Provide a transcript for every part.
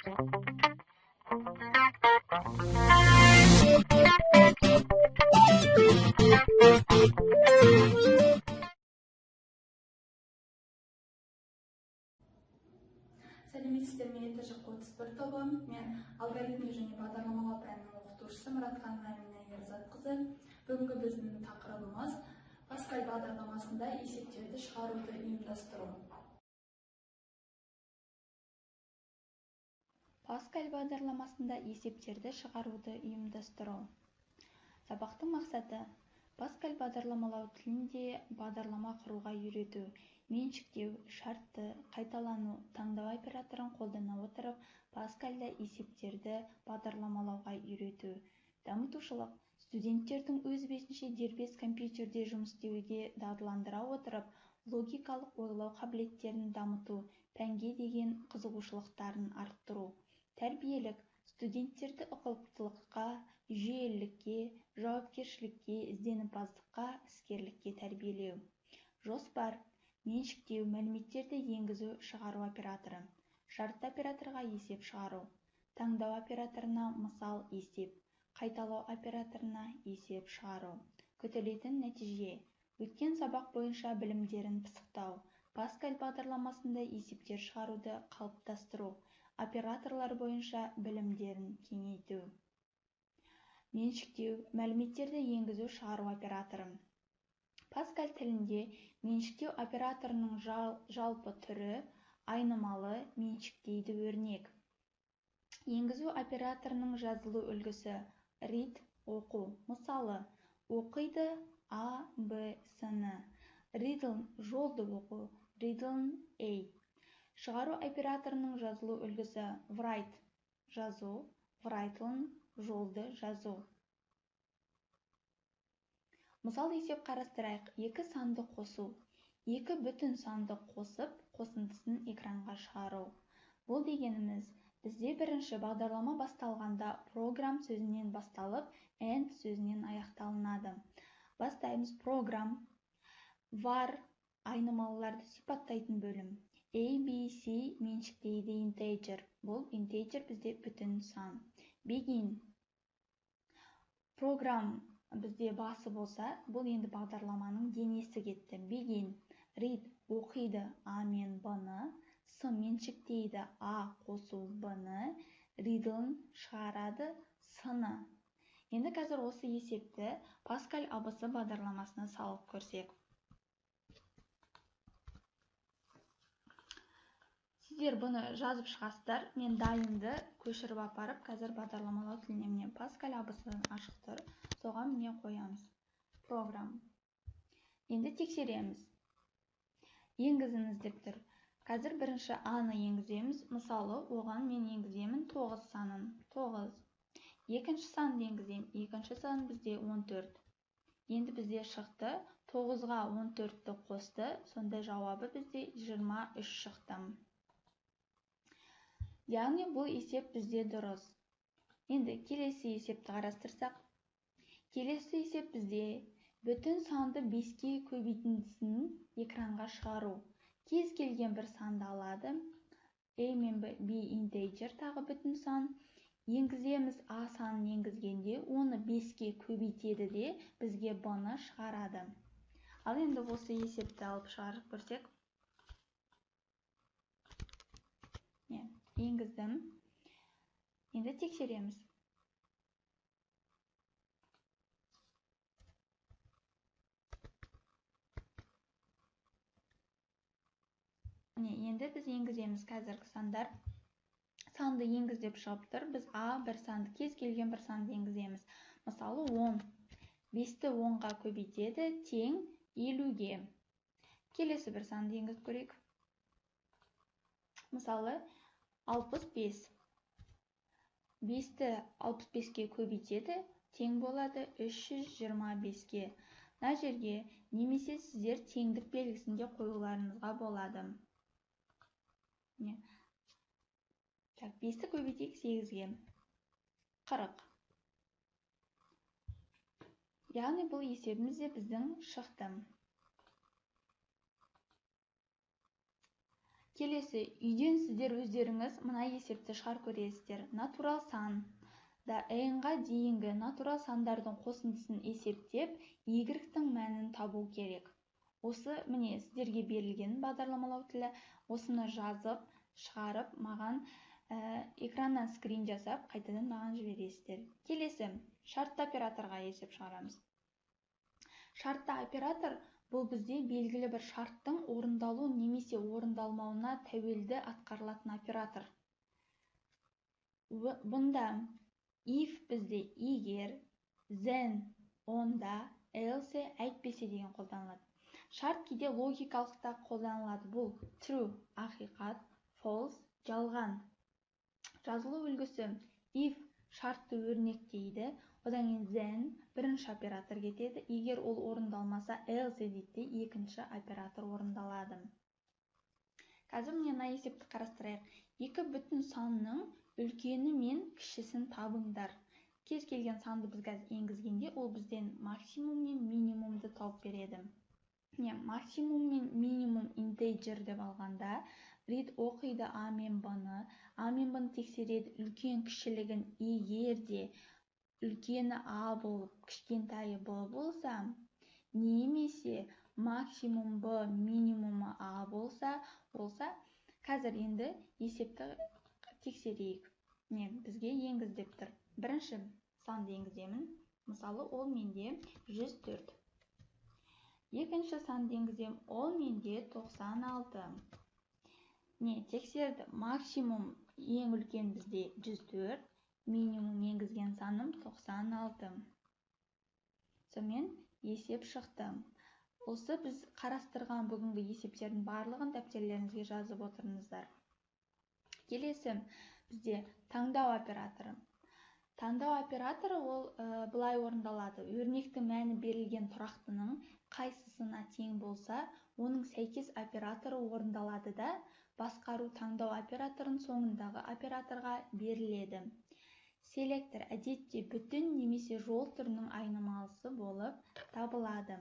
Сәлеметсіздер, мен этажы 31 тобы. Мен алгоритмия және бағдарламалау пәнінің оқытушысы Мұратханова Амина Ерзатқызы. Бүгінгі біздің тақырыбымыз Паскаль бағдарламасында есептерді шығаруды ұйымдастыру. Паскаль бағдарламасында есептерді шығаруды ұйымдастыру. Сабақтың мақсаты Паскаль бағдарламалау тілінде бағдарлама құруға үйрету, меншіктеу, шартты, қайталану, таңдау операторын қолдана отырып, Паскальда есептерді бағдарламалауға үйрету. Дамытушылық студенттердің өз бетінше дербес компьютерде жұмыс істеуге дағдыландыра отырып, логикалық ойлау қабілеттерін дамыту, пәнге деген қызығушылықтарын арттыру. Тәрбиелік студенттерді ұқыптылыққа, жүйелілікке, жауапкершілікке, ізденімпаздыққа, іскерлікке тәрбиелеу. Жоспар меншіктеу, мәліметтерді енгізу, шығару операторы. Шартты операторға есеп шығару. Таңдау операторына мысал есеп. Қайталау операторына есеп шығару. Күтілетін нәтиже. Өткен сабақ бойынша білімдерін пысықтау. Паскаль бағдарламасында есептер шығаруды қалыптастыру. Операторлар бойынша білімдерін кеңейту. Меншіктеу, мәліметтерді енгізу, шығару операторы. Паскаль тілінде меншіктеу операторының жалпы түрі айнымалы меншіктейді өрнек. Енгізу операторының жазылу үлгісі read оқу. Мысалы, оқиды А, Б, С-ны. Riddle жолды оқу. Riddle A. Шығару операторының жазылу үлгісі write жазу. Write жолды жазу. Мысал есеп қарастырайық. Екі санды қосу. Екі бүтін санды қосып, қосындысын экранға шығару. Бұл дегеніміз, бізде бірінші бағдарлама басталғанда программ сөзінен басталып, and сөзінен аяқталынады. Бастаймыз. Программ var айнымалыларды сипаттайтын бөлім. A, B, C меншіктейді integer. Бұл integer бізде бүтін сан. Begin. Программ бізде басы болса, бұл енді бағдарламаның денесі кетті. Begin. Read оқиды А мен Б-ны. С меншіктейді А қосу Б-ны. Riddle шығарады С-ны. Енді қазір осы есепті Паскаль абысы бағдарламасына салып көрсек. Сіздер бұны жазып шығасыздар. Мен дайынды көшіріп апарып, қазір бағдарламалау тіліне міне Паскаль абысы ашық тұр. Соған міне қоямыз. Программ. Енді тексереміз. Енгізіңіз деп тұр. Қазір бірінші А-ны енгіземіз. Мысалы, оған мен енгіземін 9 санын. 9. Екінші санды енгізем. Екінші сан бізде 14. Енді бізде шықты. 9-ға 14-ті қосты. Сонда жауабы бізде 23 шықты. Яғни бұл есеп бізде дұрыс. Енді келесі есепті қарастырсақ. Келесі есеп бізде бүтін санды 5-ке көбейтіндісін экранға шығару. Кез келген бір санды алады. A мен B integer тағы бүтін сан. Енгіземіз А санын енгізгенде, оны 5-ке көбейтеді де бізге B-ны шығарады. Ал енді осы есепті алып шығарып көрсек. Енгіздім. Енді тексереміз. Енді біз енгіземіз қазіргі сандар. Санды енгіз деп шығып тұр. Біз А бір санды, кез келген бір санды енгіземіз. Мысалы 10. 5-ті 10-ға көбейтеді, тең 50-ге. Келесі бір санды енгізіп көрейік. Мысалы 65. 5-ті 65-ке көбейтеді, тең болады 325-ге. Мына жерге немесе сіздер теңдік белгісінде қоюларыңызға болады. 5-ті көбейтейік 8-ге. 40. Яғни бұл есебіміз де біздің шықты. Келесі, үйден сіздер өздеріңіз мына есепті шығарып көресіздер. Натурал сан да n-ға дейінгі натурал сандардың қосындысын есептеп, y-тің мәнін табу керек. Осы міне сіздерге берілген бағдарламалау тілі. Осыны жазып, шығарып, маған экраннан скрин жасап, қайтадан маған жібересіздер. Келесі, шартты операторға есеп шығарамыз. Шартты оператор бұл бізде белгілі бір шарттың орындалу немесе орындалмауына тәуелді атқарылатын оператор. Бұнда if бізде егер, then онда, else әйтпесе деген қолданылады. Шарт кейде логикалықта қолданылады. Бұл true ақиқат, false жалған. Жазылу үлгісі if шартты өрнектейді, одан кейін then бірінші оператор кетеді, егер ол орындалмаса else дейді, екінші оператор орындалады. Қазір міне мына есепті қарастырайық. Екі бүтін санның үлкені мен кішісін табыңдар. Кез келген санды біз қазір енгізгенде, ол бізден максимум мен минимумды тауып береді. Максимум мен минимум интейджер деп алғанда, read оқиды а мен б-ны тексереді, үлкен кішілігін егер де үлкені а болып, кішкентайы б болса, немесе максимум б, минимумы а болса, қазір енді есепті тексерейік. Бізге енгіз деп тұр. Бірінші санды енгіземін. Мысалы, ол менде 104. Екінші санды енгіземін. Ол менде 96. Тексерді. Максимум ең үлкен бізде 104. Минимум енгізген саным 96. Сонымен есеп шықты. Осы біз қарастырған бүгінгі есептердің барлығын дәптерлеріңізге жазып отырыңыздар. Келесі бізде таңдау операторы. Таңдау операторы ол былай орындалады. Өрнектің мәні берілген тұрақтының қайсысына тең болса, оның сәйкес операторы орындалады да, басқару таңдау операторын соңындағы операторға беріледі. Селектор әдетте бүтін немесе жол түрінің айнымалысы болып табылады.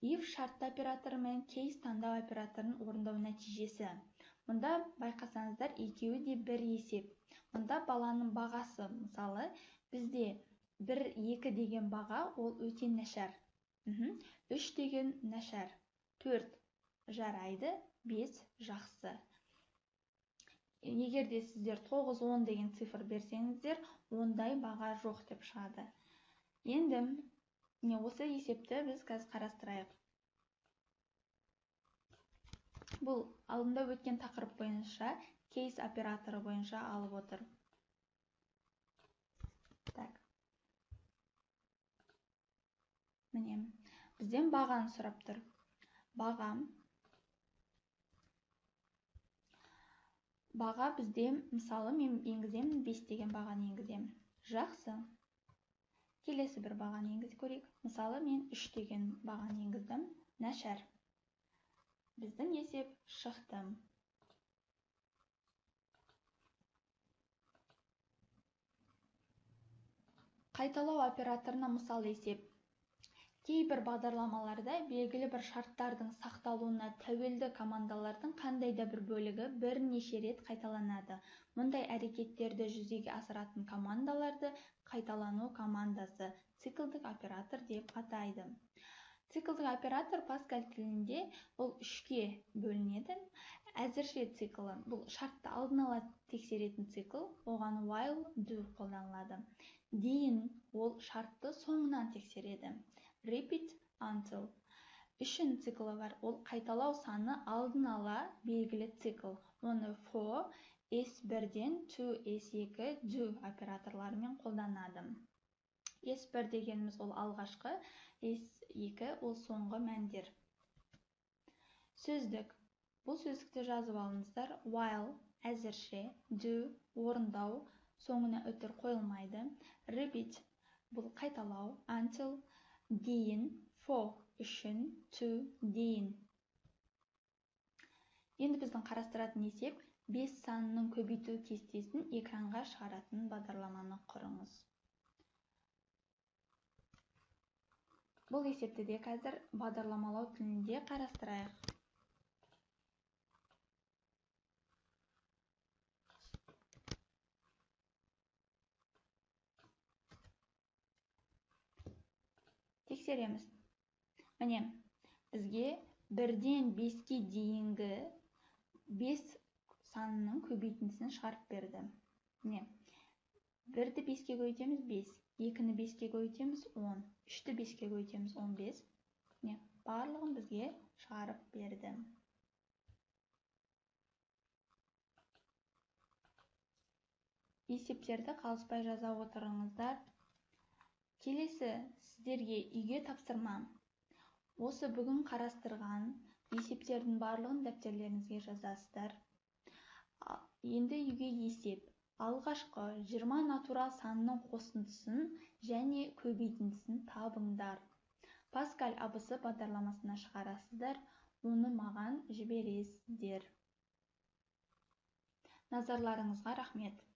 If шартты операторы мен case таңдау операторын орындау нәтижесі. Мұнда байқасаңыздар, екеуі де бір есеп. Мұнда баланың бағасы, мысалы, бізде 1-2 деген баға ол өте нашар. 3 деген нашар. 4 жарайды, 5 жақсы. Егер де сіздер 9-10 деген цифр берсеңіздер, ондай баға жоқ деп шығады. Енді осы есепті біз қазір қарастырайық. Бұл алдында өткен тақырып бойынша, case операторы бойынша алып отыр. Міне, бізден бағаны сұрап тұр. Баға бізде, мысалы, мен енгіземін, 5 деген бағаны енгіземін. Жақсы. Келесі бір бағаны енгізіп көрейік. Мысалы, мен 3 деген бағаны енгіздім. Нашар. Біздің есеп шықты. Қайталау операторына мысал есеп. Кейбір бағдарламаларда белгілі бір шарттардың сақталуына тәуелді командалардың қандай да бір бөлігі бірнеше рет қайталанады. Мұндай әрекеттерді жүзеге асыратын командаларды қайталану командасы циклдік оператор деп атайды. Циклдік оператор Pascal тілінде бұл 3-ке бөлінеді. Әзірше циклы бұл шартты алдын ала тексеретін цикл, оған while, do қолданылады. Дейін ол шартты соңынан тексереді. Repeat until. Үшін циклы бар, ол қайталау саны алдын ала белгілі цикл. Оны for, S1-ден to S2, do операторларымен қолданады. S1 дегеніміз ол алғашқы, S2 ол соңғы мәндер. Сөздік. Бұл сөздікті жазып алыңыздар. While, әзірше, do, орындау, соңына өтір қойылмайды. Repeat, бұл қайталау. Until, дейін. For, үшін. To, дейін. Енді біздің қарастыратын есеп 5 санының көбейту кестесін экранға шығаратын бағдарламаны құрыңыз. Бұл есепті де қазір бағдарламалау тілінде қарастырайық. тексереміз. Міне, бізге 1-ден 5-ке дейінгі 5 санының көбейтіндісін шығарып берді. Міне, 1-ді 5-ке көбейтеміз 5, 2-ні 5-ке көбейтеміз 10, 3-ті 5-ке көбейтеміз 15. Міне, барлығын бізге шығарып берді. Есептерді қалыспай жаза отырыңыздар. Келесі сіздерге үйге тапсырма. Осы бүгін қарастырған есептердің барлығын дәптерлеріңізге жазасыздар. Енді үйге есеп. Алғашқы 20 натурал санының қосындысын және көбейтіндісін табыңдар. Паскаль абысы бағдарламасына шығарасыздар, оны маған жібересіздер. Назарларыңызға рахмет.